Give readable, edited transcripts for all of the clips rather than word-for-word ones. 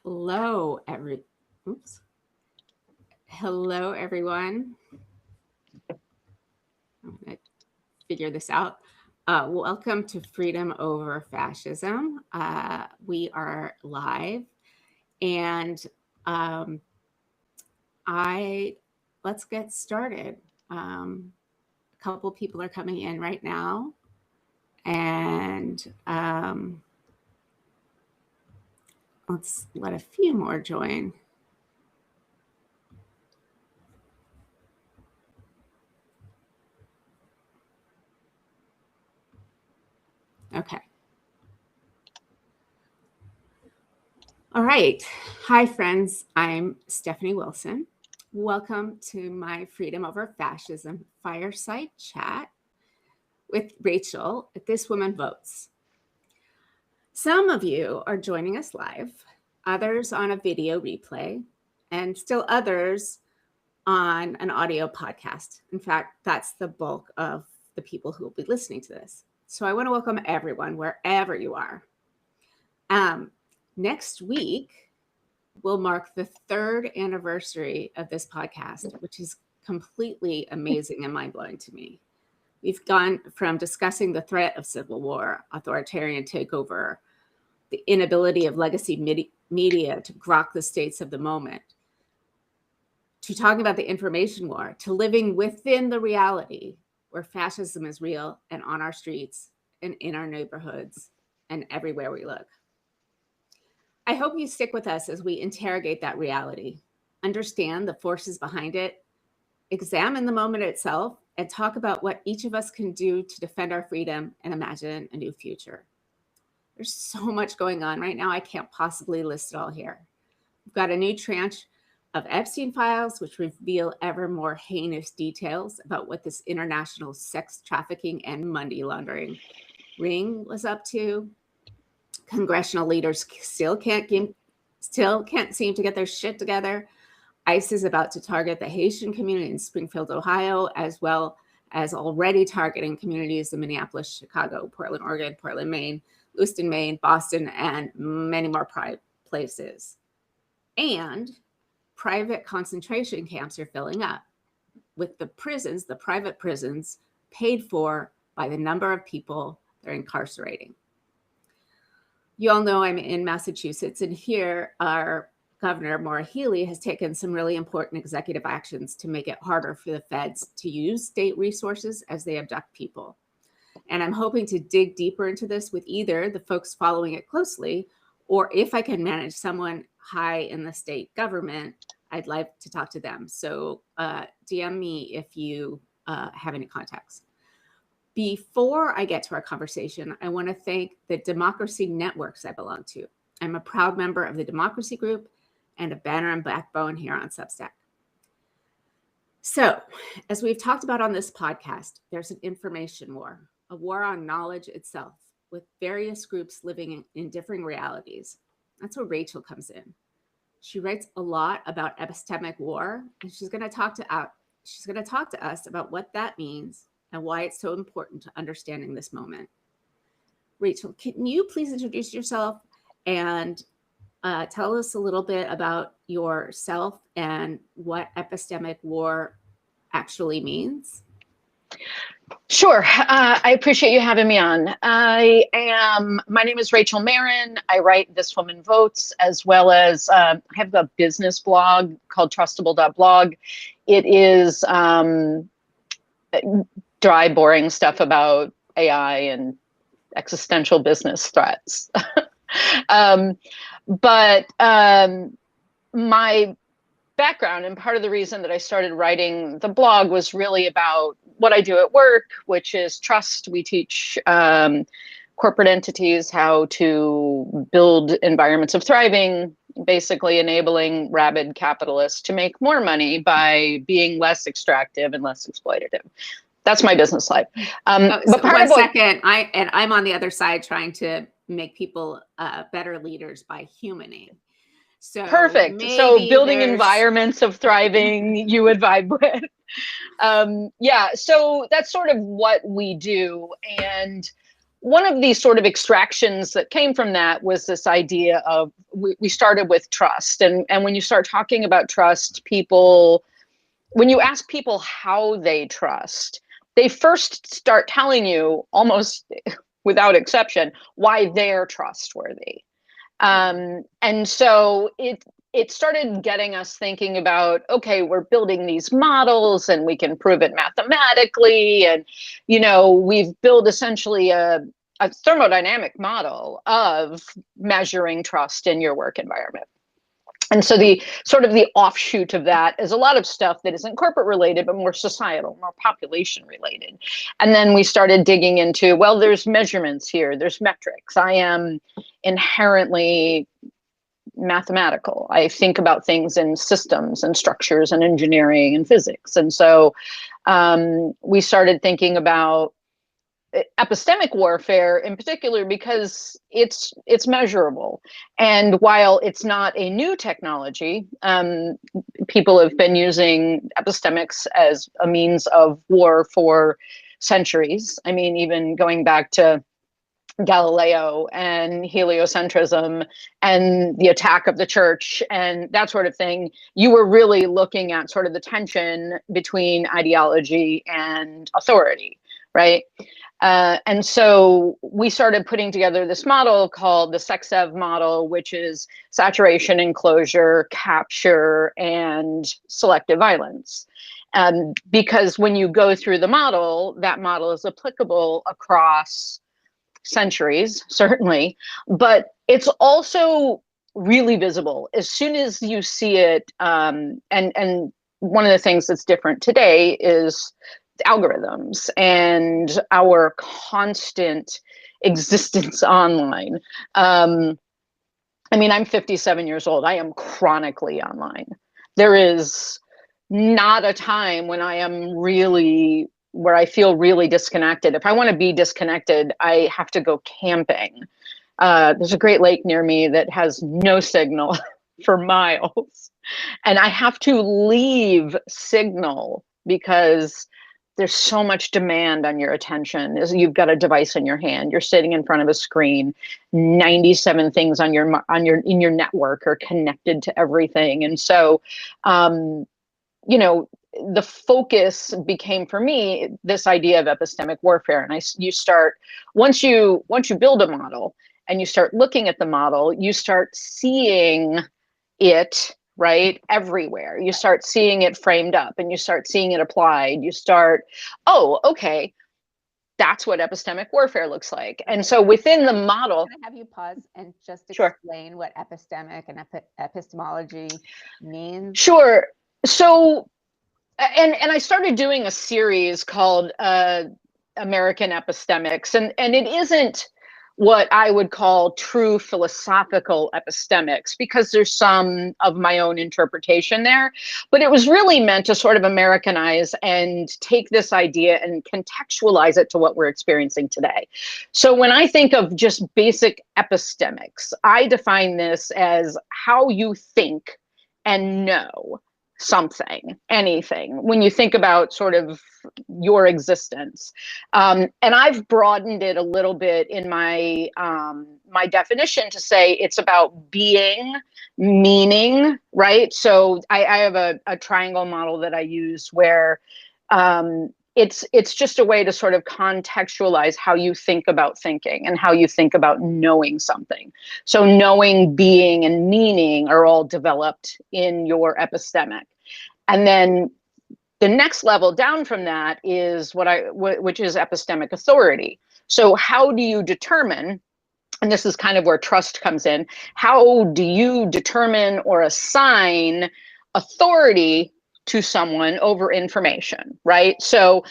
Hello, Hello, everyone. I'm going to figure this out. Welcome to Freedom Over Fascism. We are live, and let's get started. A couple people are coming in right now, and let's let a few more join. Okay. All right. Hi, friends. I'm Stephanie Wilson. Welcome to my Freedom Over Fascism fireside chat with Rachel at This Woman Votes. Some of you are joining us live, others on a video replay, and still others on an audio podcast. In fact, that's the bulk of the people who will be listening to this. So I want to welcome everyone wherever you are. Next week will mark the 3rd anniversary of this podcast, which is completely amazing and mind-blowing to me. We've gone from discussing the threat of civil war, authoritarian takeover, the inability of legacy media to grok the states of the moment, to talking about the information war, to living within the reality where fascism is real and on our streets and in our neighborhoods and everywhere we look. I hope you stick with us as we interrogate that reality, understand the forces behind it, examine the moment itself, and talk about what each of us can do to defend our freedom and imagine a new future. There's so much going on right now, I can't possibly list it all here. We've got a new tranche of Epstein files, which reveal ever more heinous details about what this international sex trafficking and money laundering ring was up to. Congressional leaders still can't seem to get their shit together. ICE is about to target the Haitian community in Springfield, Ohio, as well as already targeting communities in Minneapolis, Chicago, Portland, Oregon, Portland, Maine, Lewiston, Maine, Boston, and many more places. And private concentration camps are filling up with the private prisons, paid for by the number of people they're incarcerating. You all know I'm in Massachusetts, and here our Governor Maura Healey has taken some really important executive actions to make it harder for the feds to use state resources as they abduct people. And I'm hoping to dig deeper into this with either the folks following it closely, or if I can manage someone high in the state government, I'd like to talk to them. So DM me if you have any contacts. Before I get to our conversation, I want to thank the democracy networks I belong to. I'm a proud member of the Democracy Group and a banner and backbone here on Substack. So, as we've talked about on this podcast, there's an information war, a war on knowledge itself, with various groups living in differing realities. That's where Rachel comes in. She writes a lot about epistemic war, and she's going to talk to us about what that means and why it's so important to understanding this moment. Rachel, can you please introduce yourself and tell us a little bit about yourself and what epistemic war actually means? Sure. I appreciate you having me on. My name is Rachel Marin. I write This Woman Votes, as well as I have a business blog called Trustable.blog. It is dry, boring stuff about AI and existential business threats. But my background and part of the reason that I started writing the blog was really about what I do at work, which is trust. We teach corporate entities how to build environments of thriving, basically enabling rabid capitalists to make more money by being less extractive and less exploitative. That's my business life. I'm on the other side trying to make people better leaders by humaning. So perfect. So building environments of thriving, you would vibe with. Yeah, so that's sort of what we do. And one of these sort of extractions that came from that was this idea of, we started with trust. And when you start talking about trust, when you ask people how they trust, they first start telling you, almost without exception, why they're trustworthy. And so it started getting us thinking about, okay, we're building these models and we can prove it mathematically. And, we've built essentially a thermodynamic model of measuring trust in your work environment. And so the sort of the offshoot of that is a lot of stuff that isn't corporate related, but more societal, more population related. And then we started digging into, well, there's measurements here, there's metrics. I am inherently mathematical. I think about things in systems and structures and engineering and physics. And so we started thinking about epistemic warfare in particular because it's measurable. And while it's not a new technology, people have been using epistemics as a means of war for centuries. I mean, even going back to Galileo and heliocentrism and the attack of the church and that sort of thing, you were really looking at sort of the tension between ideology and authority, right? And so we started putting together this model called the SECSEV model, which is saturation, enclosure, capture, and selective violence. Because when you go through the model, that model is applicable across centuries, certainly, but it's also really visible as soon as you see it. And one of the things that's different today is algorithms and our constant existence online. I mean, I'm 57 years old. I am chronically online. There is not a time when where I feel really disconnected. If I want to be disconnected, I have to go camping. There's a great lake near me that has no signal for miles. And I have to leave signal because there's so much demand on your attention. You've got a device in your hand, you're sitting in front of a screen, 97 things in your network are connected to everything. And so, the focus became for me this idea of epistemic warfare. And you start, once you build a model and you start looking at the model, you start seeing it right everywhere. You start seeing it framed up and you start seeing it applied. You start, oh, okay, that's what epistemic warfare looks like. And so within the model, can I have you pause and just Sure. explain what epistemic and epistemology means? Sure. So and I started doing a series called American Epistemics, and it isn't what I would call true philosophical epistemics, because there's some of my own interpretation there, but it was really meant to sort of Americanize and take this idea and contextualize it to what we're experiencing today. So when I think of just basic epistemics, I define this as how you think and know something, anything, when you think about sort of your existence. And I've broadened it a little bit in my my definition to say it's about being, meaning, right? So I have a triangle model that I use where it's just a way to sort of contextualize how you think about thinking and how you think about knowing something. So knowing, being, and meaning are all developed in your epistemic. And then the next level down from that is which is epistemic authority. So how do you determine, and this is kind of where trust comes in, how do you determine or assign authority to someone over information, right? So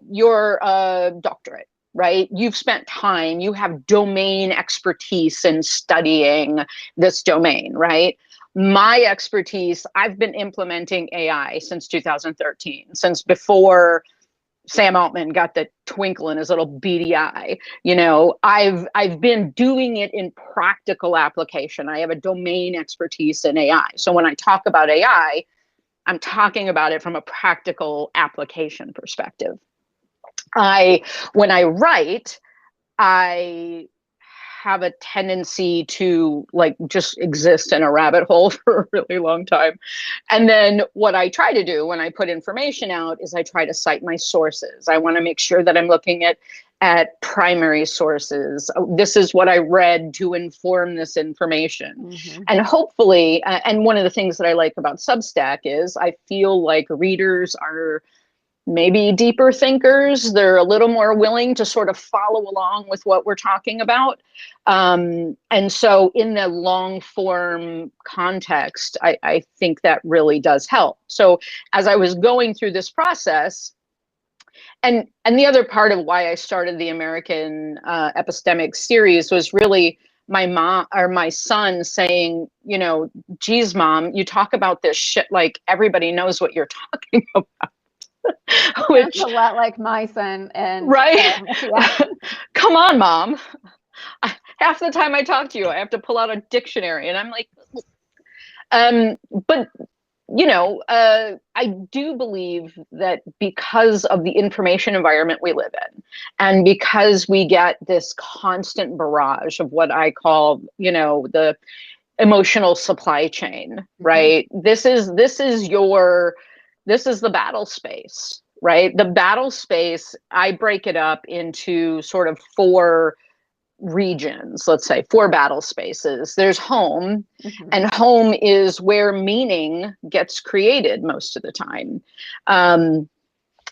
you're a doctorate, right? You've spent time, you have domain expertise in studying this domain, right? My expertise, I've been implementing AI since 2013, since before Sam Altman got the twinkle in his little beady eye. I've been doing it in practical application. I have a domain expertise in AI. So when I talk about AI, I'm talking about it from a practical application perspective. When I write, I have a tendency to like just exist in a rabbit hole for a really long time. And then what I try to do when I put information out is I try to cite my sources. I want to make sure that I'm looking at primary sources. This is what I read to inform this information. Mm-hmm. And hopefully, and one of the things that I like about Substack is I feel like readers are maybe deeper thinkers. They're a little more willing to sort of follow along with what we're talking about. And so in the long form context, I think that really does help. So as I was going through this process, and the other part of why I started the American Epistemic series was really my mom or my son saying, you know, geez, mom, you talk about this shit like everybody knows what you're talking about. Which, sounds a lot like my son. And right. Yeah. Come on, mom. Half the time I talk to you, I have to pull out a dictionary, and I'm like, but you know, I do believe that because of the information environment we live in, and because we get this constant barrage of what I call, you know, the emotional supply chain, right? Mm-hmm. This is the battle space, right? The battle space, I break it up into sort of 4 regions, let's say 4 battle spaces. There's home, mm-hmm. and home is where meaning gets created most of the time.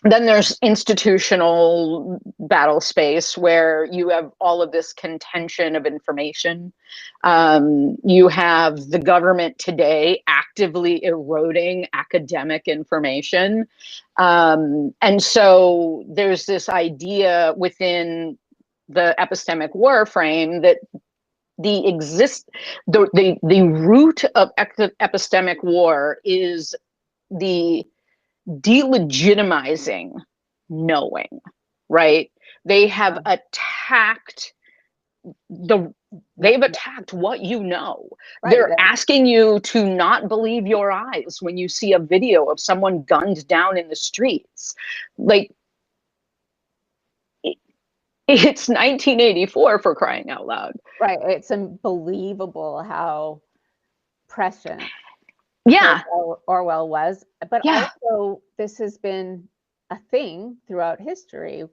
Then there's institutional battle space where you have all of this contention of information. You have the government today actively eroding academic information. And so there's this idea within the epistemic war frame that the root of epistemic war is the delegitimizing knowing, right? They have attacked they've attacked what you know. Right. They're asking you to not believe your eyes when you see a video of someone gunned down in the streets. Like, it's 1984, for crying out loud. Right. It's unbelievable how prescient Orwell was. But also, this has been a thing throughout history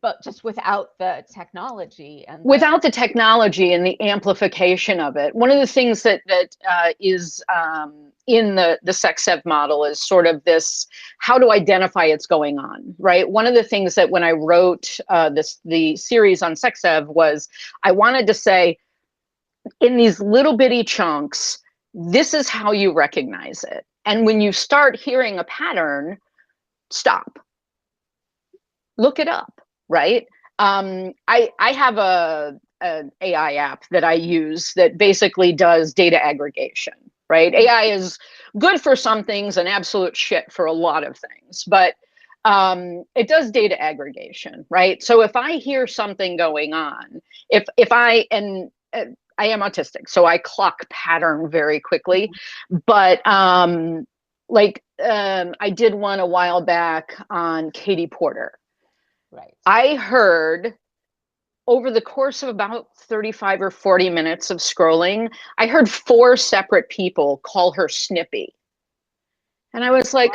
but just without the technology and the amplification of it. One of the things that is in the sex-ev model is sort of this, how to identify it's going on, right? One of the things that when I wrote the series on sex-ev was I wanted to say, in these little bitty chunks, this is how you recognize it. And when you start hearing a pattern, stop. Look it up. Right. I have an AI app that I use that basically does data aggregation. Right. AI is good for some things and absolute shit for a lot of things, but it does data aggregation. Right. So if I hear something going on, if I am autistic, so I clock pattern very quickly, but I did one a while back on Katie Porter. Right. I heard over the course of about 35 or 40 minutes of scrolling, I heard 4 separate people call her Snippy. And I was like,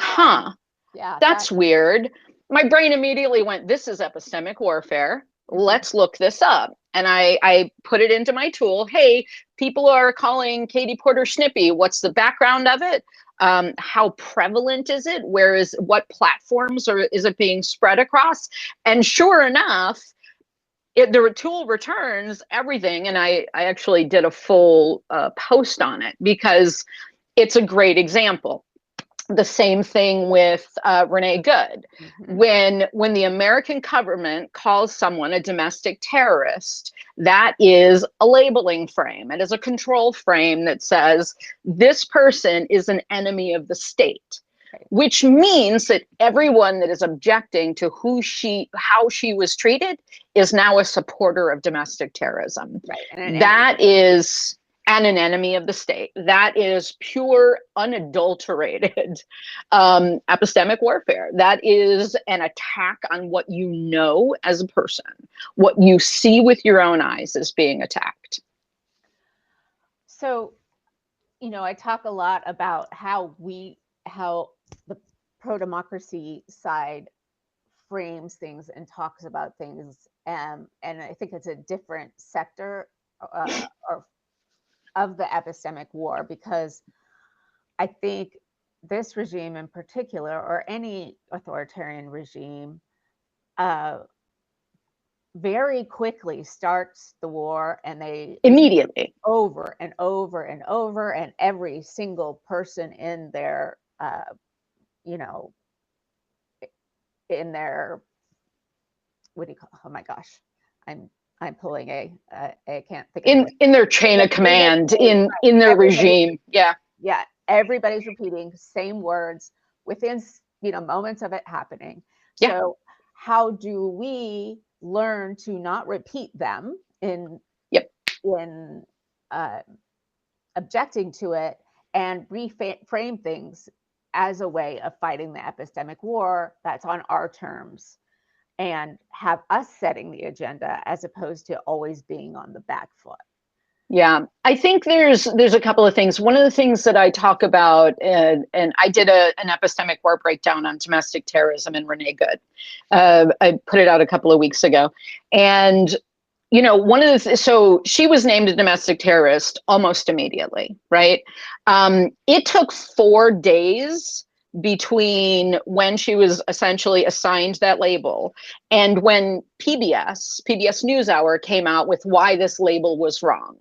that's weird. My brain immediately went, this is epistemic warfare. Let's look this up. And I put it into my tool. Hey, people are calling Katie Porter Snippy. What's the background of it? How prevalent is it? What platforms is it being spread across? And sure enough, the tool returns everything. And I actually did a full post on it because it's a great example. The same thing with Renee Good. Mm-hmm. When the American government calls someone a domestic terrorist, that is a labeling frame. It is a control frame that says this person is an enemy of the state, which means that everyone that is objecting to how she was treated is now a supporter of domestic terrorism. Right. That is and an enemy of the state. That is pure, unadulterated epistemic warfare. That is an attack on what you know as a person, what you see with your own eyes is being attacked. So, I talk a lot about how the pro-democracy side frames things and talks about things, and I think it's a different sector of the epistemic war, because I think this regime in particular, or any authoritarian regime, very quickly starts the war, and they immediately, over and over and over, and every single person in their in their, what do you call, oh my gosh, I'm pulling I can't think of in their chain of command, in their regime. Yeah, everybody's repeating same words within moments of it happening. Yeah. So how do we learn to not repeat them in objecting to it, and reframe things as a way of fighting the epistemic war that's on our terms, and have us setting the agenda as opposed to always being on the back foot? Yeah, I think there's a couple of things. One of the things that I talk about, and I did an epistemic war breakdown on domestic terrorism in Renee Good. I put it out a couple of weeks ago, and one of the so she was named a domestic terrorist almost immediately, right? It took 4 days between when she was essentially assigned that label and when PBS NewsHour came out with why this label was wrong,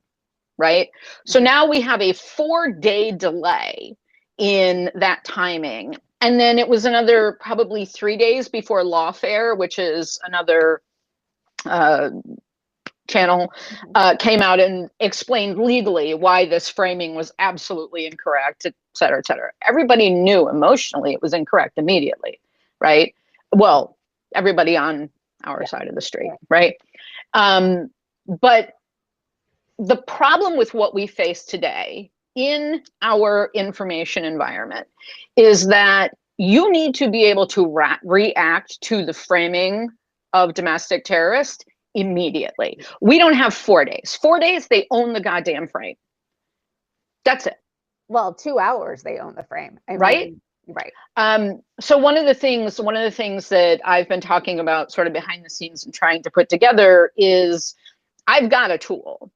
right? So now we have a 4-day delay in that timing. And then it was another probably 3 days before Lawfare, which is another channel, came out and explained legally why this framing was absolutely incorrect, et cetera, et cetera. Everybody knew emotionally it was incorrect immediately, right? Well, everybody on our side of the street, right? But the problem with what we face today in our information environment is that you need to be able to react to the framing of domestic terrorist immediately. We don't have 4 days. 4 days, they own the goddamn frame. That's it. Well, 2 hours they own the frame. Right? Right. So one of the things that I've been talking about sort of behind the scenes and trying to put together is I've got a tool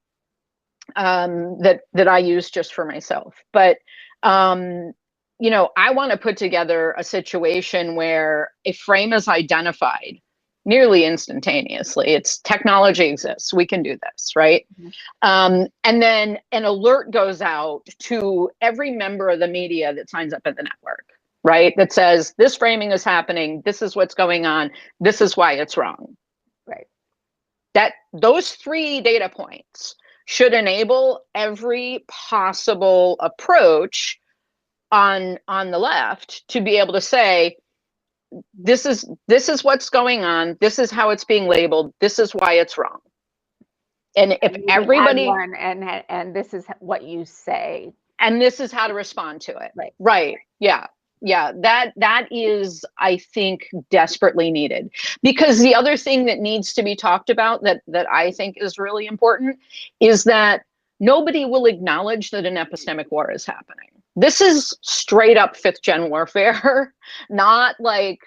that I use just for myself. But I want to put together a situation where a frame is identified nearly instantaneously. It's technology exists. We can do this, right? And then an alert goes out to every member of the media that signs up at the network, right? That says, this framing is happening. This is what's going on. This is why it's wrong. Right. Those 3 data points should enable every possible approach on the left to be able to say, this is what's going on. This is how it's being labeled. This is why it's wrong. And if everybody, and this is what you say, and this is how to respond to it. Right. Yeah. That is, I think, desperately needed, because the other thing that needs to be talked about that I think is really important is that nobody will acknowledge that an epistemic war is happening. This is straight up 5th gen warfare, not like,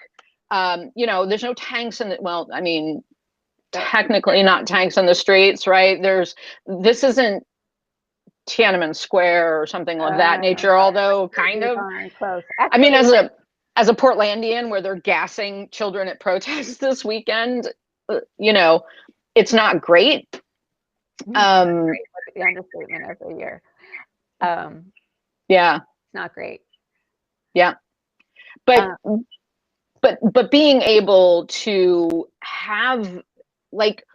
there's no tanks in the, well, I mean, technically not tanks in the streets, right? This isn't Tiananmen Square or something of that nature, although kind of close. Actually, I mean, as a Portlandian, where they're gassing children at protests this weekend, it's not great. The understatement of the year. Yeah, it's not great. Yeah, but being able to have, like,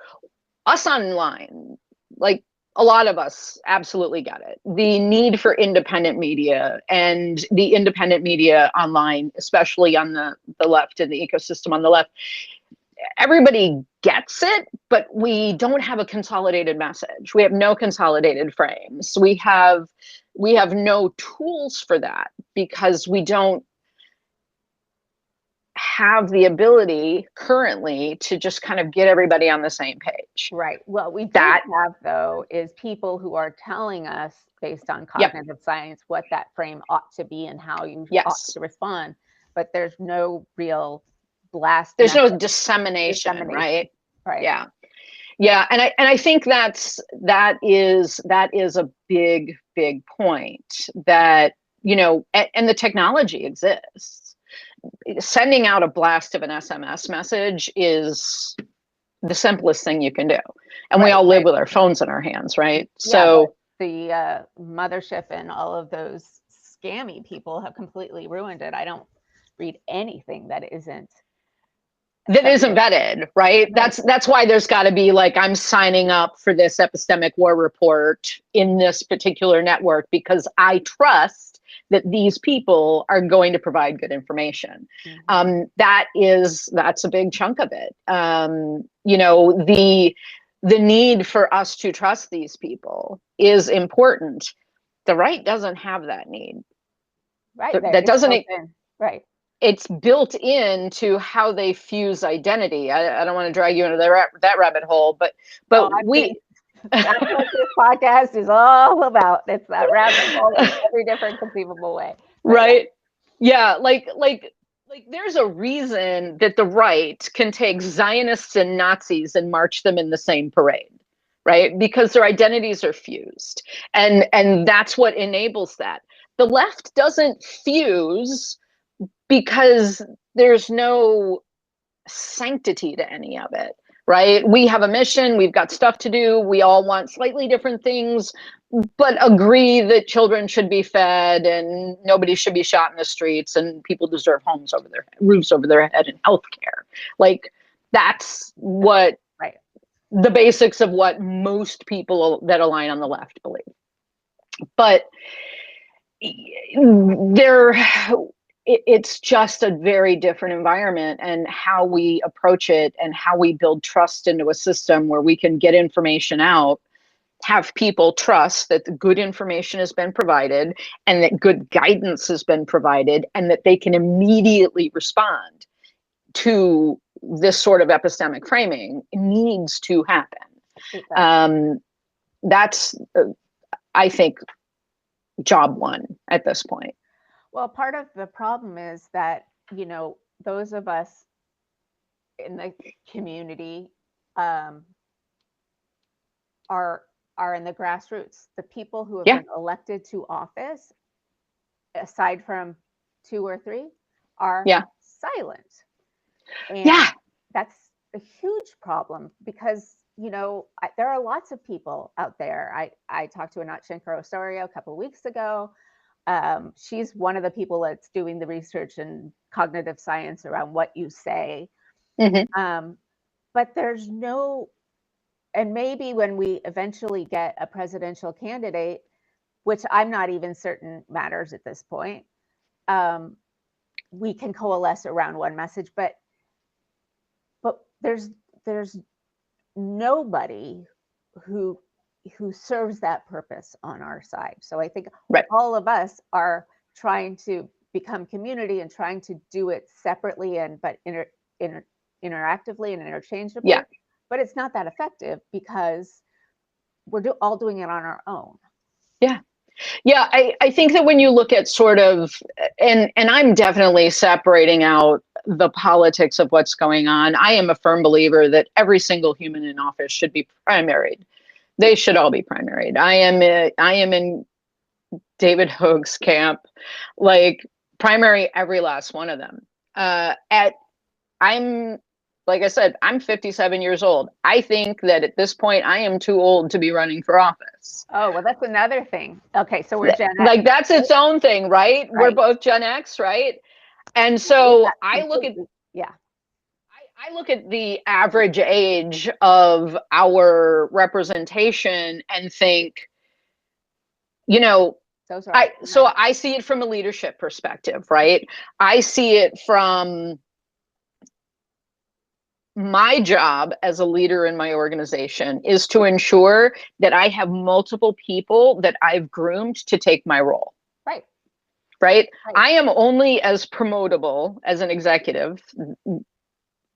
us online, like, a lot of us absolutely get it. The need for independent media, and the independent media online, especially on the left and the ecosystem on the left, everybody gets it, but we don't have a consolidated message. We have no consolidated frames. We have no tools for that because we don't have the ability currently to just kind of get everybody on the same page. Right. Well, we do have, though, is people who are telling us based on cognitive science what that frame ought to be and how you ought to respond. But there's no real blast. There's no dissemination, right? Right. Yeah. Yeah. And I think that is a big point that, you know, and the technology exists. Sending out a blast of an SMS message is the simplest thing you can do. And we all live with our phones in our hands, right? So the mothership and all of those scammy people have completely ruined it. I don't read anything that isn't vetted, right? That's why there's got to be like, I'm signing up for this epistemic war report in this particular network because I trust that these people are going to provide good information. That's a big chunk of it. You know, the need for us to trust these people is important. The right doesn't have that need. Right. That doesn't. Right. It's built into how they fuse identity. I don't want to drag you into that rabbit hole, but that's what this podcast is all about. It's that rabbit hole in every different conceivable way. Right. Yeah. Like there's a reason that the right can take Zionists and Nazis and march them in the same parade, right? Because their identities are fused. And that's what enables that. The left doesn't fuse because there's no sanctity to any of it, right? We have a mission, we've got stuff to do, we all want slightly different things, but agree that children should be fed and nobody should be shot in the streets and people deserve roofs over their head and healthcare. Like that's what the basics of what most people that align on the left believe. But it's just a very different environment, and how we approach it and how we build trust into a system where we can get information out, have people trust that the good information has been provided and that good guidance has been provided and that they can immediately respond to this sort of epistemic framing. It needs to happen. That's, I think, job one at this point. Well, part of the problem is that, you know, those of us in the community are in the grassroots. The people who have been elected to office, aside from 2 or 3, are silent. And that's a huge problem because, you know, there are lots of people out there. I talked to Anat Shenker-Osorio a couple of weeks ago. She's one of the people that's doing the research in cognitive science around what you say. But there's no, and maybe when we eventually get a presidential candidate, which I'm not even certain matters at this point, we can coalesce around one message, but there's nobody who serves that purpose on our side. So I think all of us are trying to become community and trying to do it separately but interactively and interchangeably. But it's not that effective because we're all doing it on our own. Yeah, I think that when you look at sort of, and I'm definitely separating out the politics of what's going on. I am a firm believer that every single human in office should be primaried. They should all be primaried. I am in David Hoag's camp, like primary every last one of them. Like I said, I'm 57 years old. I think that at this point, I am too old to be running for office. Oh, well, that's another thing. Okay, so we're Gen X. Like that's its own thing, right? We're both Gen X, right? And so I look at I look at the average age of our representation and think, you know, so I see it from a leadership perspective, right? I see it from my job as a leader in my organization is to ensure that I have multiple people that I've groomed to take my role. Right. Right? I am only as promotable as an executive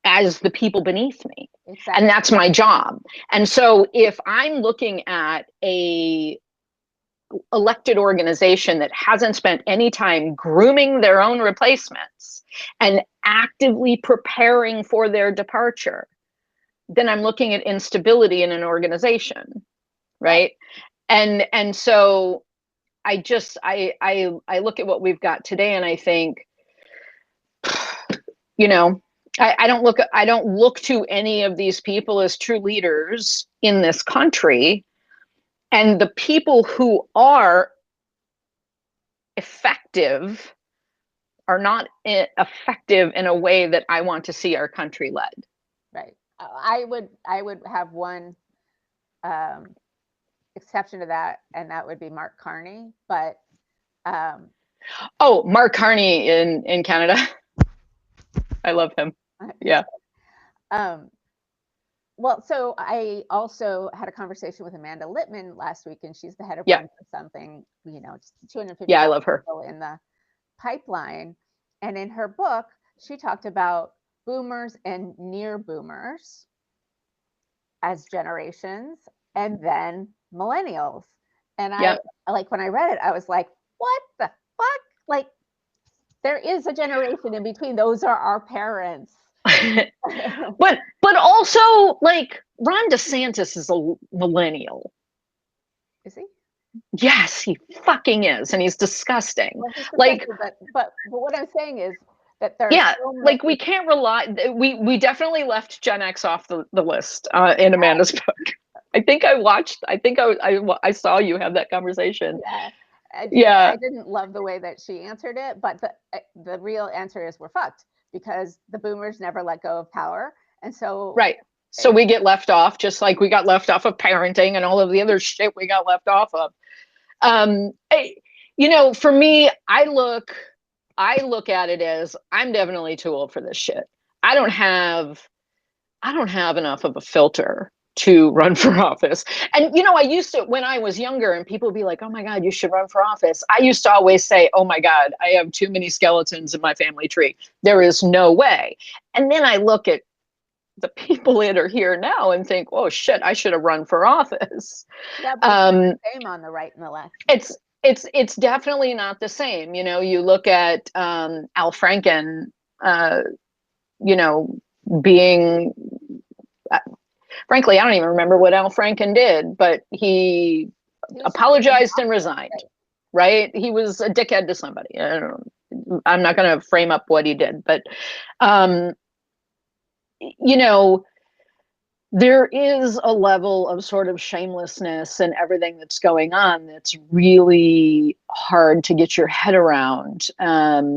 as the people beneath me. Exactly. And that's my job. And so if I'm looking at a elected organization that hasn't spent any time grooming their own replacements and actively preparing for their departure, then I'm looking at instability in an organization, right? And so I look at what we've got today and I think, you know, I don't look to any of these people as true leaders in this country. And the people who are effective are not effective in a way that I want to see our country led. Right. I would have one exception to that, and that would be Mark Carney. But Mark Carney in Canada. I love him. Yeah. Well, so I also had a conversation with Amanda Littman last week, and she's the head of Run for Something, just 250 I love her. people in the pipeline. And in her book, she talked about boomers and near boomers as generations, and then millennials. And I when I read it, I was like, what the fuck? Like, there is a generation in between. Those are our parents. but also, like, Ron DeSantis is a millennial. Is he? Yes, he fucking is, and he's disgusting. Well, like, but what I'm saying is that there's like, we can't rely. We definitely left Gen X off the list in Amanda's book. I think I saw you have that conversation. I didn't love the way that she answered it, but the real answer is we're fucked, because the boomers never let go of power. And so so we get left off, just like we got left off of parenting and all of the other shit we got left off of. For me, I look at it as, I'm definitely too old for this shit. I don't have enough of a filter to run for office. And, I used to, when I was younger and people would be like, oh my God, you should run for office. I used to always say, oh my God, I have too many skeletons in my family tree. There is no way. And then I look at the people that are here now and think, oh shit, I should have run for office. Yeah, but it's the same on the right and the left. It's definitely not the same. You look at Al Franken, being, frankly, I don't even remember what Al Franken did, but he apologized and resigned, right? He was a dickhead to somebody. I'm not going to frame up what he did, but, there is a level of sort of shamelessness and everything that's going on that's really hard to get your head around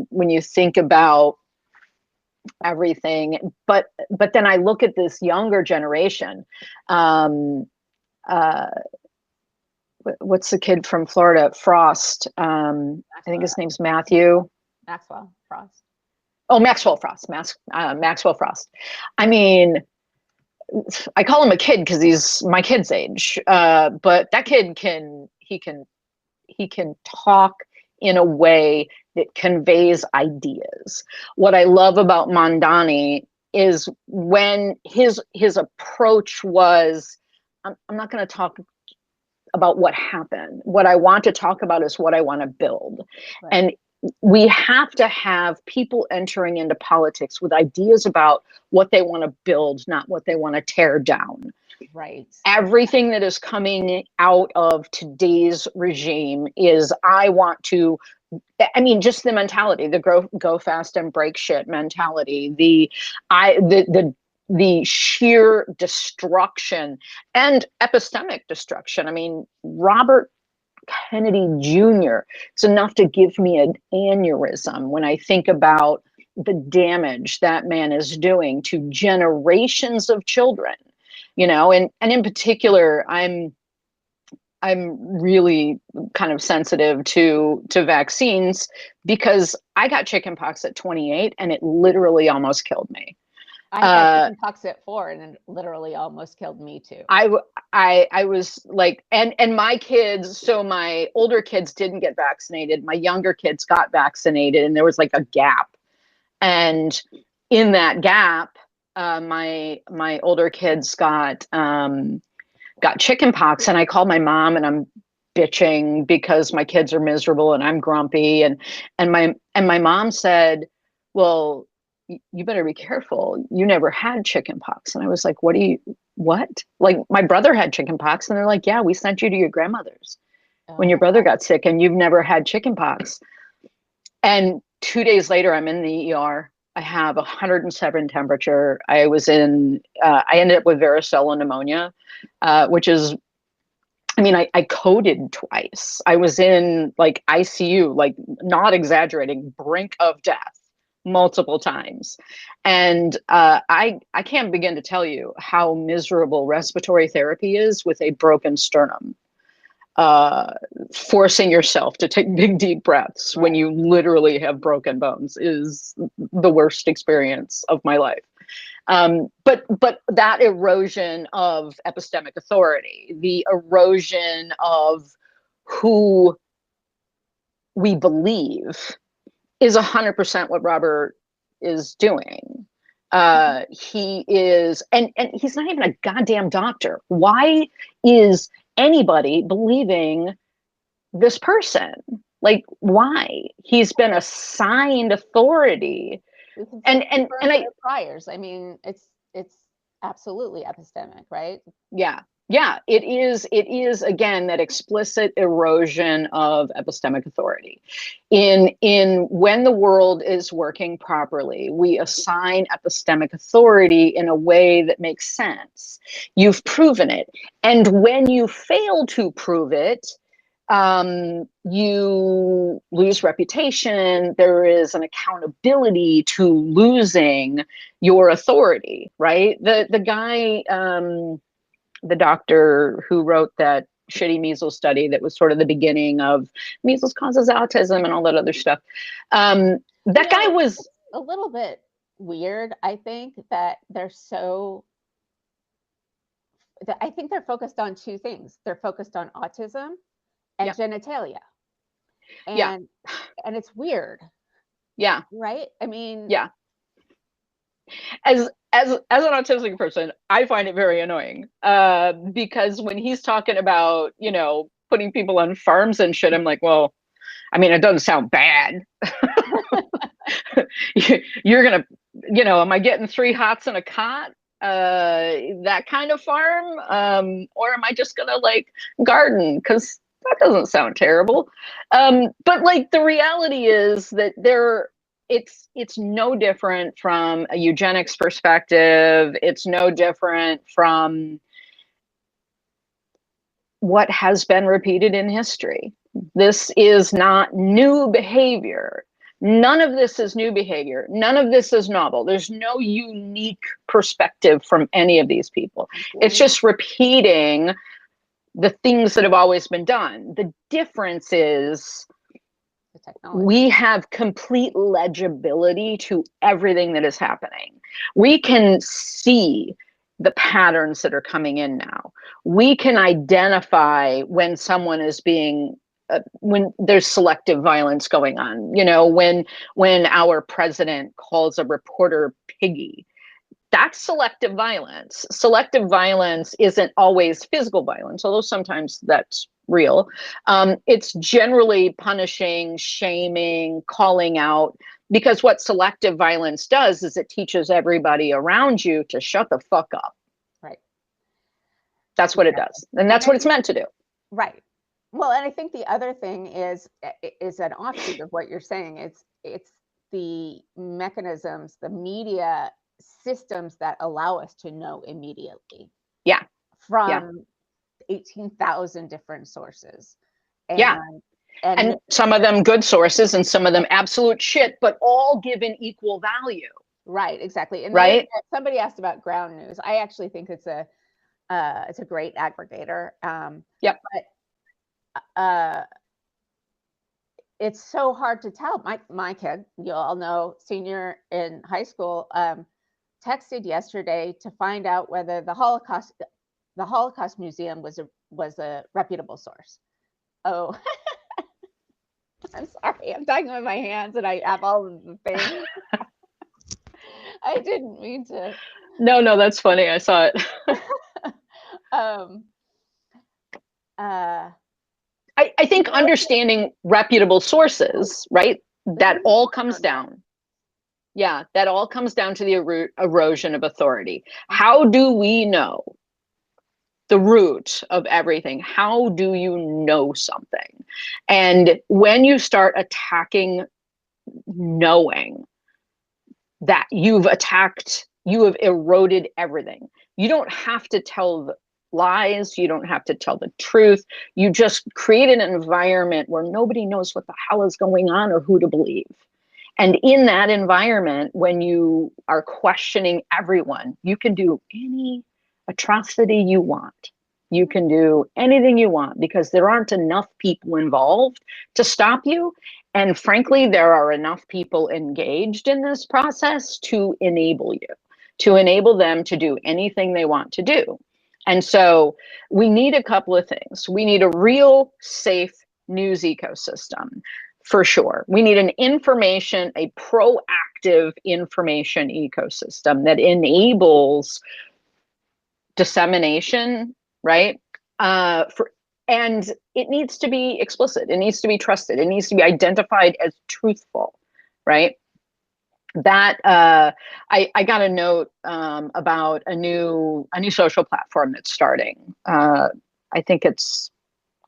when you think about everything. But then I look at this younger generation. What's the kid from Florida? Frost. I think his name's Matthew. Maxwell Frost. Oh, Maxwell Frost. Maxwell Frost. I mean, I call him a kid because he's my kid's age. But that kid can talk in a way that conveys ideas. What I love about Mondani is when his approach was, I'm not going to talk about what happened. What I want to talk about is what I want to build. Right. And we have to have people entering into politics with ideas about what they want to build, not what they want to tear down. Right. Everything that is coming out of today's regime is, just the mentality, the go fast and break shit mentality, the sheer destruction and epistemic destruction. I mean, Robert Kennedy Jr. is enough to give me an aneurysm when I think about the damage that man is doing to generations of children, and in particular, I'm really kind of sensitive to vaccines because I got chickenpox at 28 and it literally almost killed me. I had chickenpox at 4, and it literally almost killed me too. I was like, and my kids, so my older kids didn't get vaccinated. My younger kids got vaccinated, and there was like a gap. And in that gap, my older kids got chickenpox, and I called my mom, and I'm bitching because my kids are miserable and I'm grumpy, and my mom said, well, you better be careful. You never had chickenpox. And I was like, what? Like, my brother had chickenpox, and they're like, yeah, we sent you to your grandmother's when your brother got sick, and you've never had chickenpox. And 2 days later, I'm in the ER. I have 107 temperature. I ended up with varicella pneumonia, which is, I mean, I coded twice. I was in like ICU, like not exaggerating, brink of death multiple times. And I can't begin to tell you how miserable respiratory therapy is with a broken sternum. Forcing yourself to take big, deep breaths when you literally have broken bones is the worst experience of my life. But that erosion of epistemic authority, the erosion of who we believe, is 100% what Robert is doing. He is, and he's not even a goddamn doctor. Why is anybody believing this person? Like, why? He's been assigned authority. And I priors. I mean, it's absolutely epistemic, right? Yeah, it is again that explicit erosion of epistemic authority. In when the world is working properly, we assign epistemic authority in a way that makes sense. You've proven it, and when you fail to prove it, you lose reputation. There is an accountability to losing your authority, right? The guy, the doctor who wrote that shitty measles study that was sort of the beginning of measles causes autism and all that other stuff. That guy was a little bit weird. I think that I think they're focused on two things. They're focused on autism and genitalia. And it's weird. Yeah. Right? I mean, yeah. As an autistic person, I find it very annoying because when he's talking about, putting people on farms and shit, I'm like, well, I mean, it doesn't sound bad. You're going to, am I getting 3 hots and a cot? That kind of farm? Or am I just going to like garden? Because that doesn't sound terrible. But like the reality is that it's no different from a eugenics perspective. It's no different from what has been repeated in history. This is not new behavior. None of this is new behavior. None of this is novel. There's no unique perspective from any of these people. It's just repeating the things that have always been done. The difference is we have complete legibility to everything that is happening. We can see the patterns that are coming in now. We can identify when someone is being when there's selective violence going on. When our president calls a reporter piggy, that's selective violence. Selective violence isn't always physical violence, although sometimes that's real. It's generally punishing, shaming, calling out, because what selective violence does is it teaches everybody around you to shut the fuck up. Right. That's what it does. And that's what it's meant to do. Right. Well, and I think the other thing is an offshoot of what you're saying. It's the mechanisms, the media systems that allow us to know immediately. Yeah. From 18,000 different sources. And some of them good sources and some of them absolute shit, but all given equal value. Right, exactly. And right. Somebody asked about ground news. I actually think it's a great aggregator. But it's so hard to tell. My kid, you all know, senior in high school, texted yesterday to find out whether the Holocaust Museum was a reputable source. Oh, I'm sorry. I'm talking with my hands and I have all of the things. I didn't mean to. No, that's funny. I saw it. I think understanding reputable sources, right? That all comes down. Yeah, that all comes down to the erosion of authority. How do we know the root of everything? How do you know something? And when you start attacking knowing, that you have eroded everything. You don't have to tell the lies. You don't have to tell the truth. You just create an environment where nobody knows what the hell is going on or who to believe. And in that environment, when you are questioning everyone, you can do any atrocity you want. You can do anything you want because there aren't enough people involved to stop you. And frankly, there are enough people engaged in this process to enable you, to enable them to do anything they want to do. And so we need a couple of things. We need a real safe news ecosystem, for sure. We need a proactive information ecosystem that enables dissemination, right? And it needs to be explicit. It needs to be trusted. It needs to be identified as truthful, right? That I got a note about a new social platform that's starting. I think it's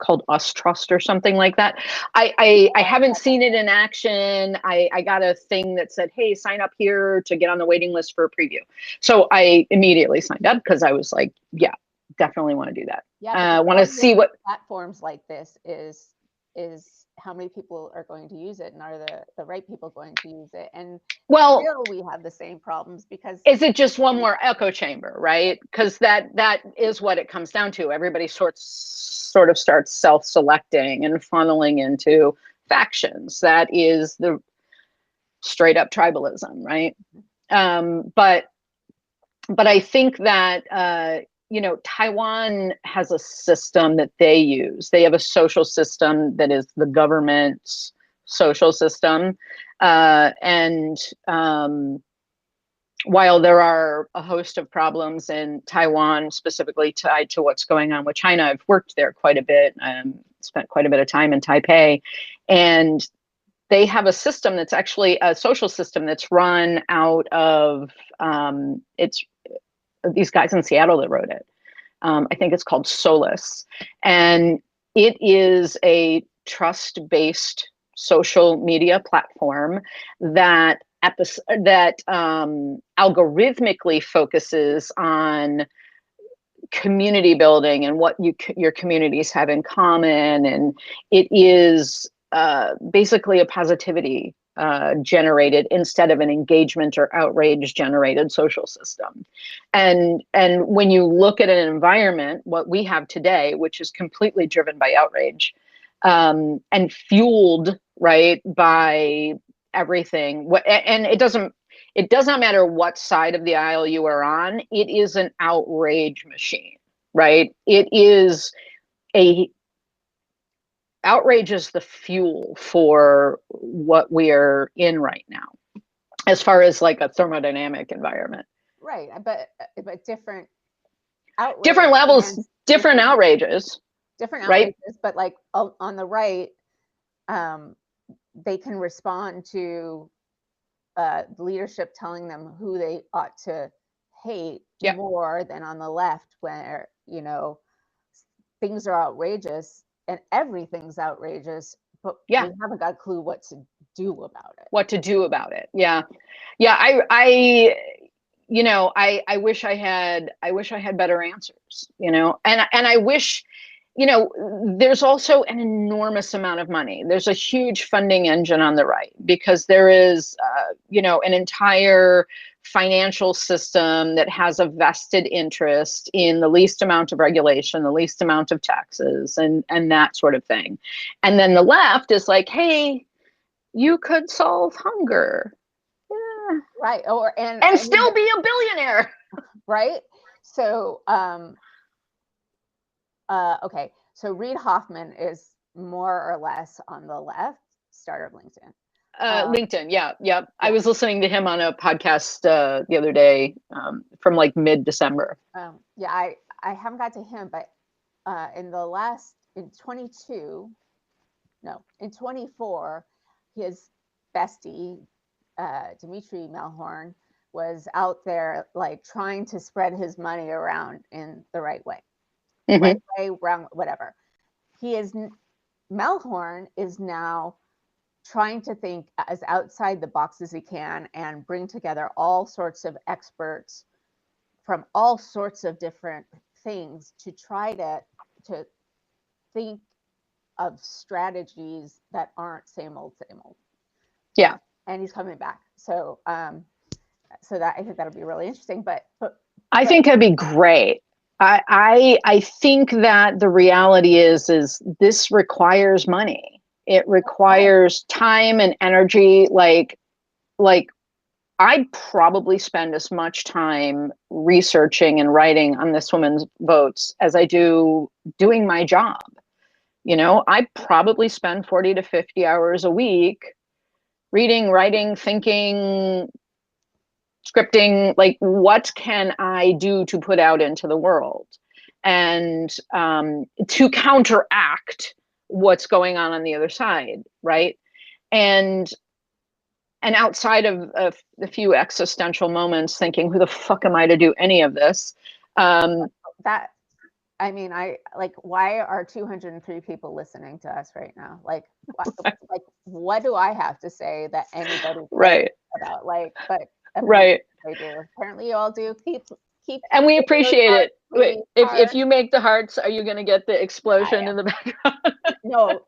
called Us Trust or something like that. I haven't seen it in action. I got a thing that said, hey, sign up here to get on the waiting list for a preview. So I immediately signed up because I was like, yeah, definitely want to do that. Yeah, want to see what platforms like this is how many people are going to use it, and are the right people going to use it? And well, still we have the same problems because is it just one more echo chamber, right? Because that is what it comes down to. Everybody sort of starts self-selecting and funneling into factions. That is the straight up tribalism, right? But I think that Taiwan has a system that they use. They have a social system that is the government's social system. While there are a host of problems in Taiwan, specifically tied to what's going on with China, I've worked there quite a bit, spent quite a bit of time in Taipei, and they have a system that's actually a social system that's run out of, it's these guys in Seattle that wrote it. I think it's called Solus, and it is a trust-based social media platform that algorithmically focuses on community building and what your communities have in common, and it is basically a positivity generated instead of an engagement or outrage generated social system. And when you look at an environment, what we have today, which is completely driven by outrage and fueled, right, by everything, and it does not matter what side of the aisle you are on, it is an outrage machine, right? It is outrage is the fuel for what we are in right now, as far as like a thermodynamic environment. Right, but different levels, different outrages. Different outrages, right? But like on the right, they can respond to leadership telling them who they ought to hate more than on the left, where things are outrageous and everything's outrageous, but we haven't got a clue what to do about it. Yeah. I wish I had better answers, and I wish, there's also an enormous amount of money. There's a huge funding engine on the right because there is, an entire financial system that has a vested interest in the least amount of regulation, the least amount of taxes, and that sort of thing. And then the left is like, hey, you could solve hunger. Yeah, Right. And still be a billionaire. Right. So, okay. So Reid Hoffman is more or less on the left, starter of LinkedIn. LinkedIn. Yeah. I was listening to him on a podcast the other day from like mid-December. Yeah, I haven't got to him, but in 24, his bestie, Dimitri Melhorn, was out there like trying to spread his money around in the right way. Right way, wrong, whatever. Melhorn is now trying to think as outside the box as he can and bring together all sorts of experts from all sorts of different things to try to think of strategies that aren't same old. Yeah. And he's coming back. So that I think that'll be really interesting. But I think it'd be great. I think that the reality is this requires money. It requires time and energy. Like I'd probably spend as much time researching and writing on this woman's votes as I do doing my job. I probably spend 40 to 50 hours a week reading, writing, thinking, scripting, like what can I do to put out into the world and to counteract what's going on the other side, right? And outside of a few existential moments thinking, who the fuck am I to do any of this? Why are 203 people listening to us right now? Like what do I have to say that anybody right about? But right, they do. Apparently, you all do. Keep. And we appreciate it. Wait, if you make the hearts, are you going to get the explosion in the background? No,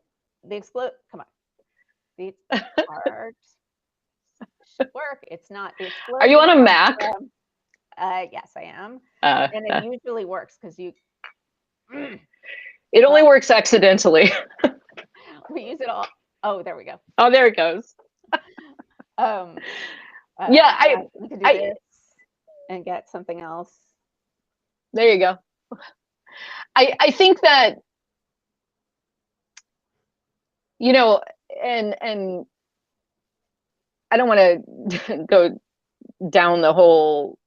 the explode. Come on, the hearts should work. It's not the explosion. Are you on a Mac? Yes, I am. And it usually works because you. It only works accidentally. We use it all. Oh, there we go. Oh, there it goes. We could do this and get something else. There you go. I think that, and I don't want to go down the whole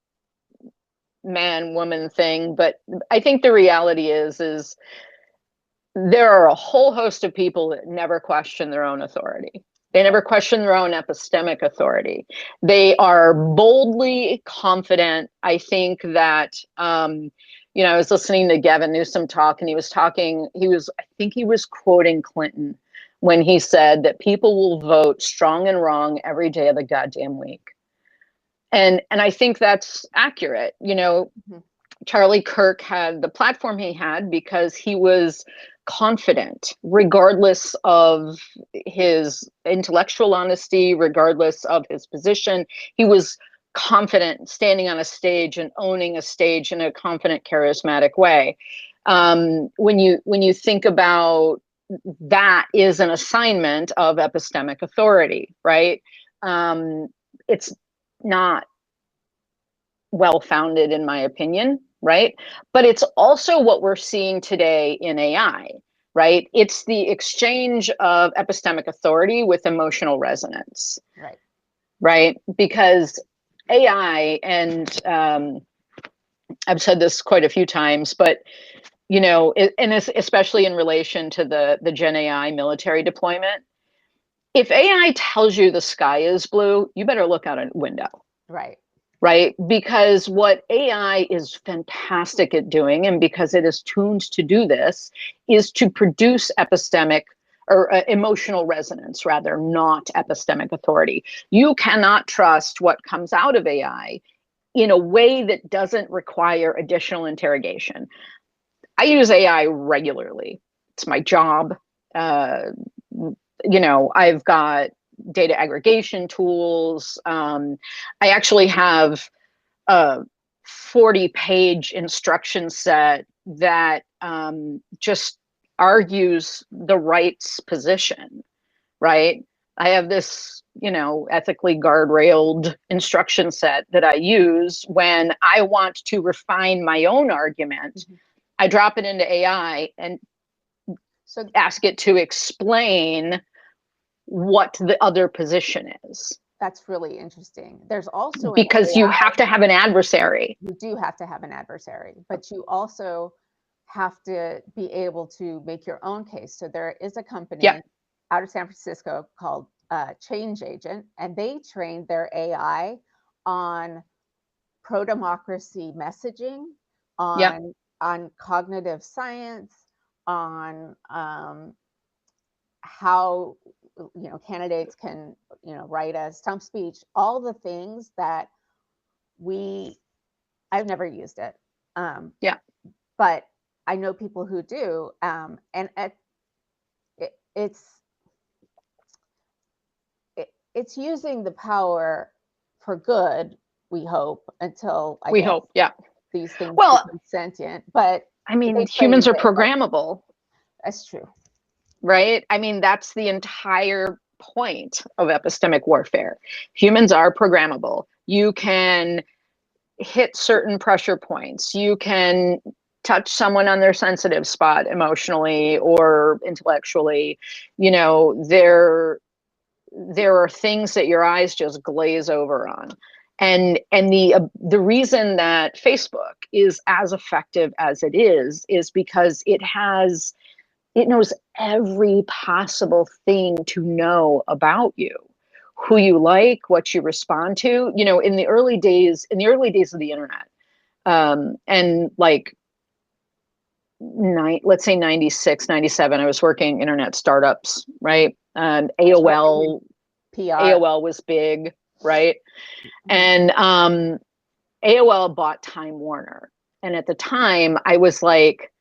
man woman thing, but I think the reality is there are a whole host of people that never question their own authority. They never question their own epistemic authority. They are boldly confident. I think that I was listening to Gavin Newsom talk, and I think he was quoting Clinton when he said that people will vote strong and wrong every day of the goddamn week. And I think that's accurate. Charlie Kirk had the platform he had because he was confident, regardless of his intellectual honesty, regardless of his position. He was confident standing on a stage and owning a stage in a confident, charismatic way. When you think about that is an assignment of epistemic authority, right? It's not well-founded in my opinion, right? But it's also what we're seeing today in AI, right? It's the exchange of epistemic authority with emotional resonance, right? Because AI, and I've said this quite a few times, but and especially in relation to the Gen AI military deployment, if AI tells you the sky is blue, you better look out a window. Right? Because what AI is fantastic at doing, and because it is tuned to do this, is to produce epistemic or emotional resonance, rather, not epistemic authority. You cannot trust what comes out of AI in a way that doesn't require additional interrogation. I use AI regularly. It's my job. I've got data aggregation tools. I actually have a 40-page instruction set that just argues the right's position, right? I have this, ethically guardrailed instruction set that I use when I want to refine my own argument. I drop it into AI and ask it to explain what the other position is. That's really interesting. There's also because you have to have an adversary. You do have to have an adversary, but you also have to be able to make your own case. So there is a company out of San Francisco called Change Agent, and they trained their AI on pro-democracy messaging, on cognitive science, on how candidates can write a stump speech, all the things that I've never used it, but I know people who do, and it's using the power for good, we hope, until these things become sentient. But I mean, humans are programmable. That's true. Right? I mean, that's the entire point of epistemic warfare. Humans are programmable. You can hit certain pressure points. You can touch someone on their sensitive spot emotionally or intellectually. There are things that your eyes just glaze over on. And the reason that Facebook is as effective as it is because it knows every possible thing to know about you, who you like, what you respond to. In the early days of the internet, and like let's say 96, 97, I was working internet startups, right? AOL was big, right? And AOL bought Time Warner. And at the time I was like,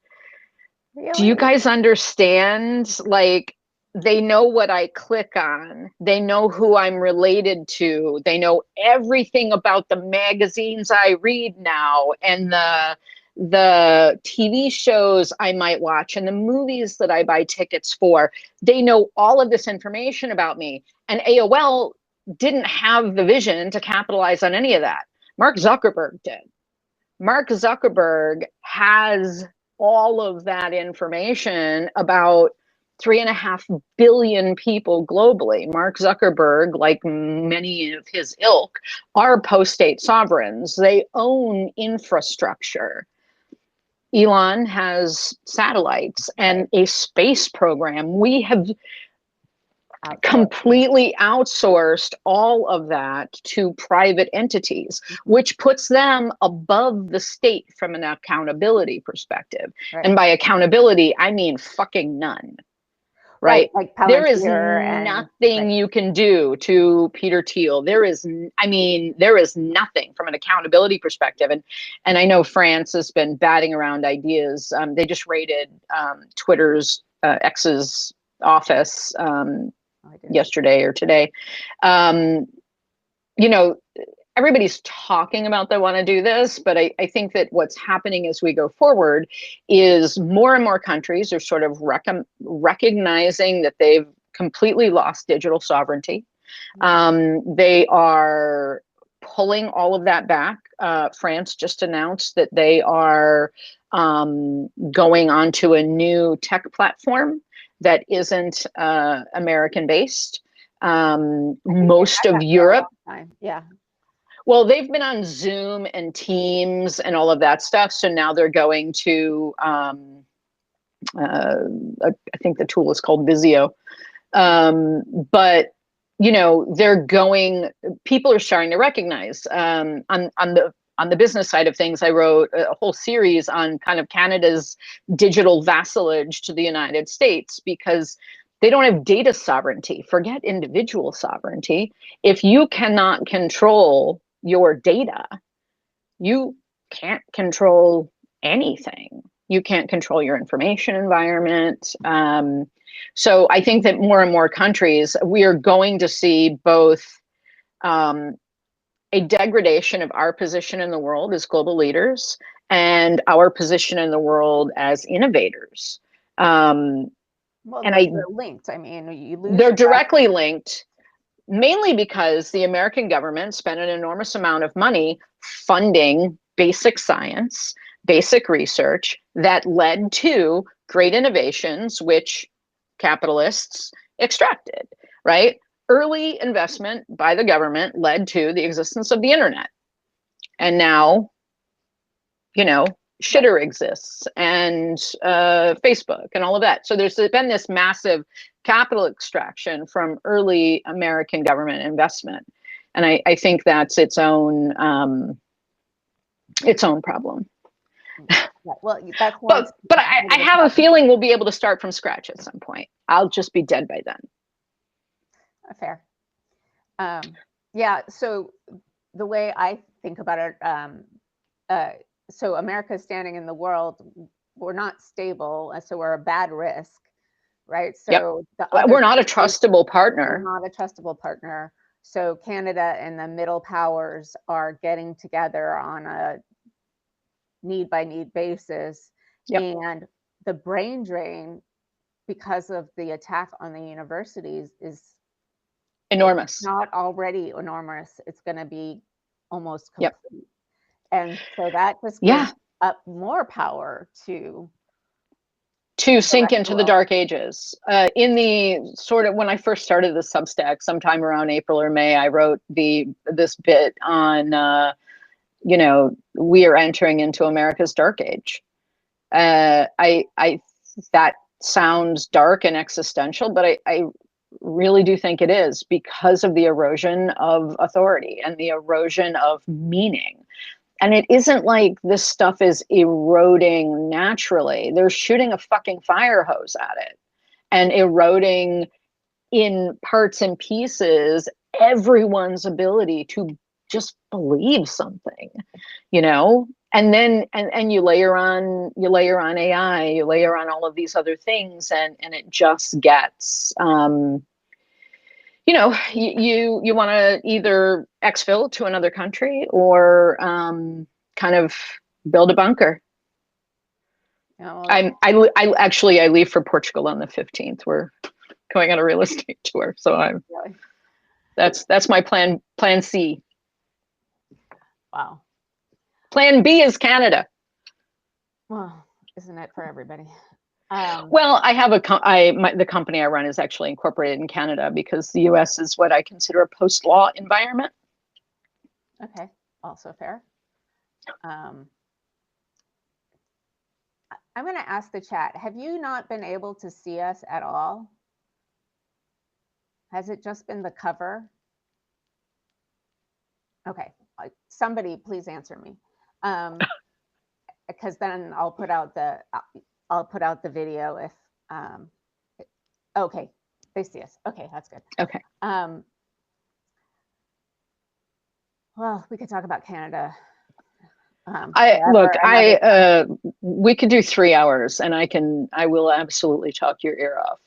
really? Do you guys understand? Like, they know what I click on. They know who I'm related to. They know everything about the magazines I read now and the TV shows I might watch and the movies that I buy tickets for. They know all of this information about me. And AOL didn't have the vision to capitalize on any of that. Mark Zuckerberg did. Mark Zuckerberg has all of that information about 3.5 billion people globally. Mark Zuckerberg, like many of his ilk, are post-state sovereigns. They own infrastructure. Elon has satellites and a space program. We have completely outsourced all of that to private entities, which puts them above the state from an accountability perspective. Right. And by accountability, I mean fucking none. Right? Like there is nothing you can do to Peter Thiel. There is nothing from an accountability perspective. And I know France has been batting around ideas. They just raided Twitter's X's office yesterday or today. Everybody's talking about they want to do this, but I think that what's happening as we go forward is more and more countries are sort of recognizing that they've completely lost digital sovereignty. They are pulling all of that back. France just announced that they are going onto a new tech platform that isn't American based. Most of Europe. Yeah. Well, they've been on Zoom and Teams and all of that stuff. So now they're going to, I think the tool is called Visio. But, they're going, people are starting to recognize on the business side of things. I wrote a whole series on kind of Canada's digital vassalage to the United States because they don't have data sovereignty. Forget individual sovereignty. If you cannot control your data, you can't control anything. You can't control your information environment. So I think that more and more countries, we are going to see both a degradation of our position in the world as global leaders and our position in the world as innovators. Well, and they're linked. I mean, you lose. They're directly linked, mainly because the American government spent an enormous amount of money funding basic science, basic research that led to great innovations, which capitalists extracted, right? Early investment by the government led to the existence of the internet. And now, you know, shitter exists, and Facebook and all of that. So there's been this massive capital extraction from early American government investment. And I think that's its own problem. Well, that's but I have a feeling we'll be able to start from scratch at some point. I'll just be dead by then. Fair. Yeah. So the way I think about it, so America's standing in the world, we're not stable, so we're a bad risk, right? So we're not a trustable partner. We're not a trustable partner. So Canada and the middle powers are getting together on a need by need basis, and the brain drain because of the attack on the universities is enormous. Not already enormous. It's going to be almost complete. And so that just gives up more power to sink into the dark ages. In the sort of, when I first started the Substack, sometime around April or May, I wrote this bit on, you know, we are entering into America's dark age. That sounds dark and existential, but I really do think it is, because of the erosion of authority and the erosion of meaning. And it isn't like this stuff is eroding naturally. They're shooting a fucking fire hose at it and eroding in parts and pieces everyone's ability to just believe something, you know? And then and you layer on AI, you layer on all of these other things, and it just gets you know, you want to either exfil to another country or kind of build a bunker. I leave for Portugal on the 15th. We're going on a real estate tour, so that's my plan C. Wow. Plan B is Canada. Well, isn't it for everybody? Well, I have the company I run is actually incorporated in Canada, because the US is what I consider a post-law environment. Okay, also fair. I'm going to ask the chat, have you not been able to see us at all? Has it just been the cover? Okay, somebody please answer me. Because then I'll put out the video if okay, they see us. Okay, that's good. Okay. Well, we could talk about Canada. We could do 3 hours, and I will absolutely talk your ear off.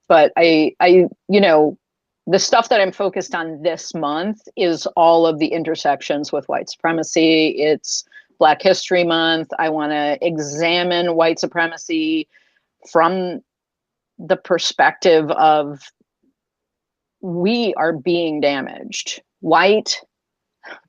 But I you know, the stuff that I'm focused on this month is all of the intersections with white supremacy. It's Black History Month. I want to examine white supremacy from the perspective of we are being damaged. White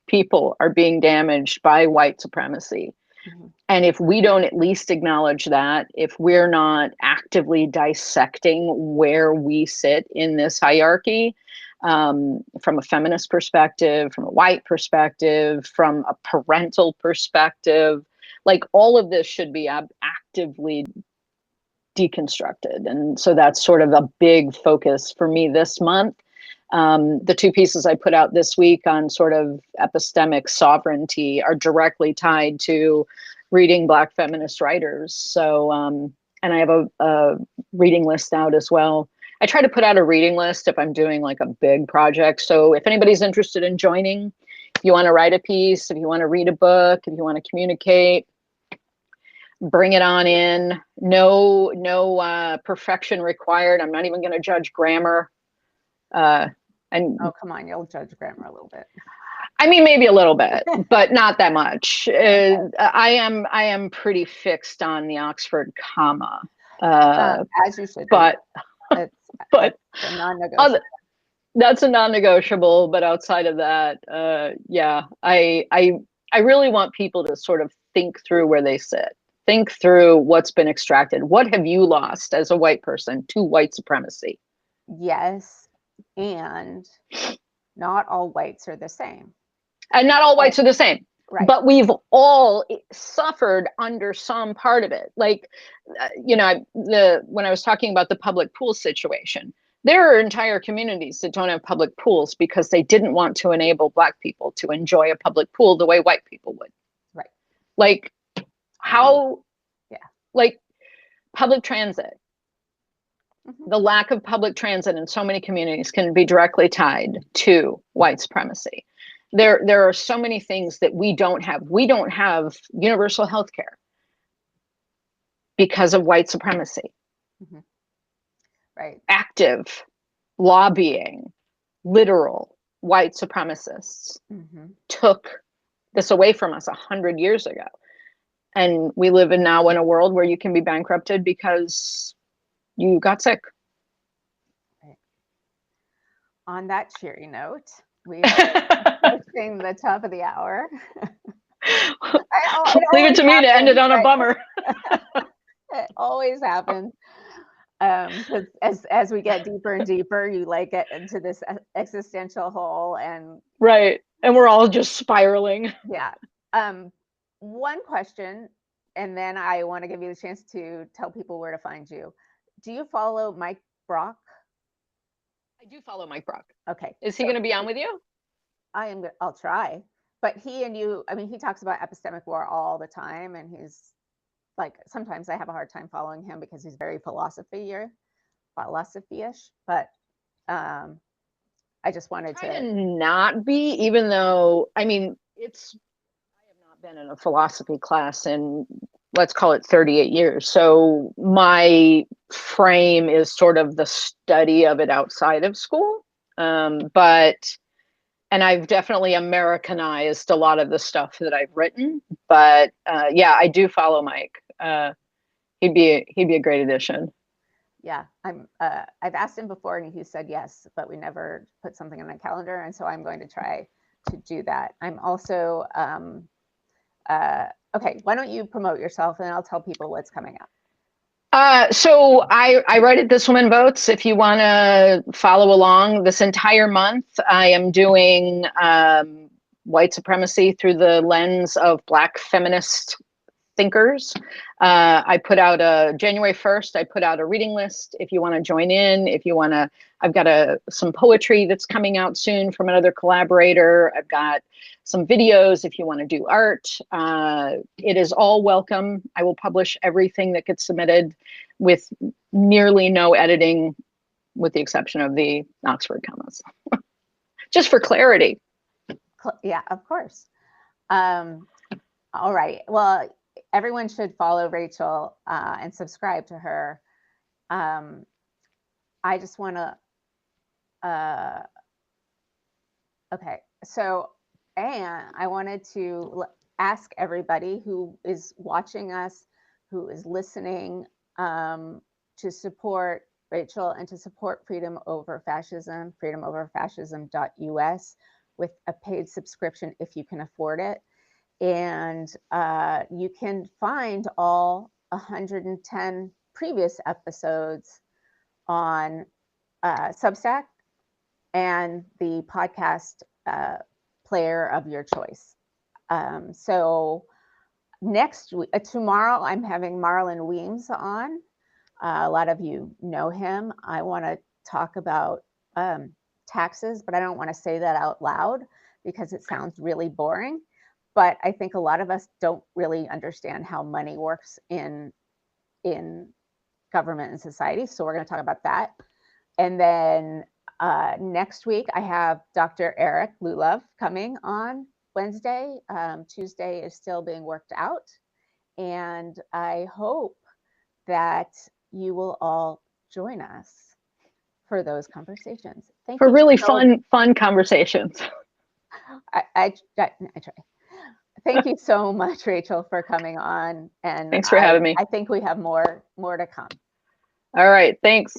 people are being damaged by white supremacy. Mm-hmm. And if we don't at least acknowledge that, if we're not actively dissecting where we sit in this hierarchy, from a feminist perspective, from a white perspective, from a parental perspective, like all of this should be actively deconstructed. And so that's sort of a big focus for me this month. The 2 pieces I put out this week on sort of epistemic sovereignty are directly tied to reading Black feminist writers. So, and I have a reading list out as well. I try to put out a reading list if I'm doing like a big project. So if anybody's interested in joining, if you want to write a piece, if you want to read a book, if you want to communicate, bring it on in. No perfection required. I'm not even going to judge grammar. Oh, come on, you'll judge grammar a little bit. I mean, maybe a little bit, but not that much. I am pretty fixed on the Oxford comma. As you should. But it's but a non-negotiable. That's a non-negotiable. But outside of that, yeah, I really want people to sort of think through where they sit. Think through what's been extracted. What have you lost as a white person to white supremacy? Yes, and not all whites are the same. And not all whites are the same. Right. But we've all suffered under some part of it. Like, you know, when I was talking about the public pool situation, there are entire communities that don't have public pools because they didn't want to enable Black people to enjoy a public pool the way white people would. Right. Like, how, yeah, like public transit. The lack of public transit in so many communities can be directly tied to white supremacy. There are so many things that we don't have. We don't have universal health care because of white supremacy. Right. Active lobbying, literal white supremacists took this away from us 100 years ago. And we live now in a world where you can be bankrupted because you got sick. Right. On that cheery note, we are approaching the top of the hour. Leave it to me to end it on a bummer. It always happens. Because as we get deeper and deeper, you like get into this existential hole, and right, and we're all just spiraling. Yeah. One question, and then I want to give you the chance to tell people where to find you. Do you follow Mike Brock? I do follow Mike Brock. Okay. Is he going to be on with you? I'll try. But he and you, I mean, he talks about epistemic war all the time, and he's like, sometimes I have a hard time following him because he's very philosophy-ish. But I just wanted to not be, even though, I mean, I have not been in a philosophy class in, let's call it 38 years. So my frame is sort of the study of it outside of school. And I've definitely Americanized a lot of the stuff that I've written. But yeah, I do follow Mike. He'd be a great addition. Yeah, I've asked him before and he said yes, but we never put something on a calendar, and so I'm going to try to do that. I'm also okay. Why don't you promote yourself, and I'll tell people what's coming up. So I write at This Woman Votes. If you want to follow along this entire month, I am doing white supremacy through the lens of Black feminist thinkers. I put out January 1st, I put out a reading list. If you want to join in, if you want to, I've got some poetry that's coming out soon from another collaborator. I've got some videos if you want to do art. It is all welcome. I will publish everything that gets submitted with nearly no editing, with the exception of the Oxford commas. Just for clarity. Yeah, of course. All right. Well, everyone should follow Rachel and subscribe to her. I just want to, okay. So, and I wanted to ask everybody who is watching us, who is listening, to support Rachel and to support Freedom Over Fascism, freedomoverfascism.us, with a paid subscription if you can afford it. And you can find all 110 previous episodes on Substack and the podcast player of your choice. So next week, tomorrow, I'm having Marlon Weems on. A lot of you know him. I want to talk about taxes, but I don't want to say that out loud because it sounds really boring. But I think a lot of us don't really understand how money works in government and society. So we're going to talk about that. And then next week, I have Dr. Eric Lulov coming on Wednesday. Tuesday is still being worked out. And I hope that you will all join us for those conversations. Thank you. For really fun conversations. I try. Thank you so much, Rachel, for coming on. And thanks for having me. I think we have more to come. All right. Thanks.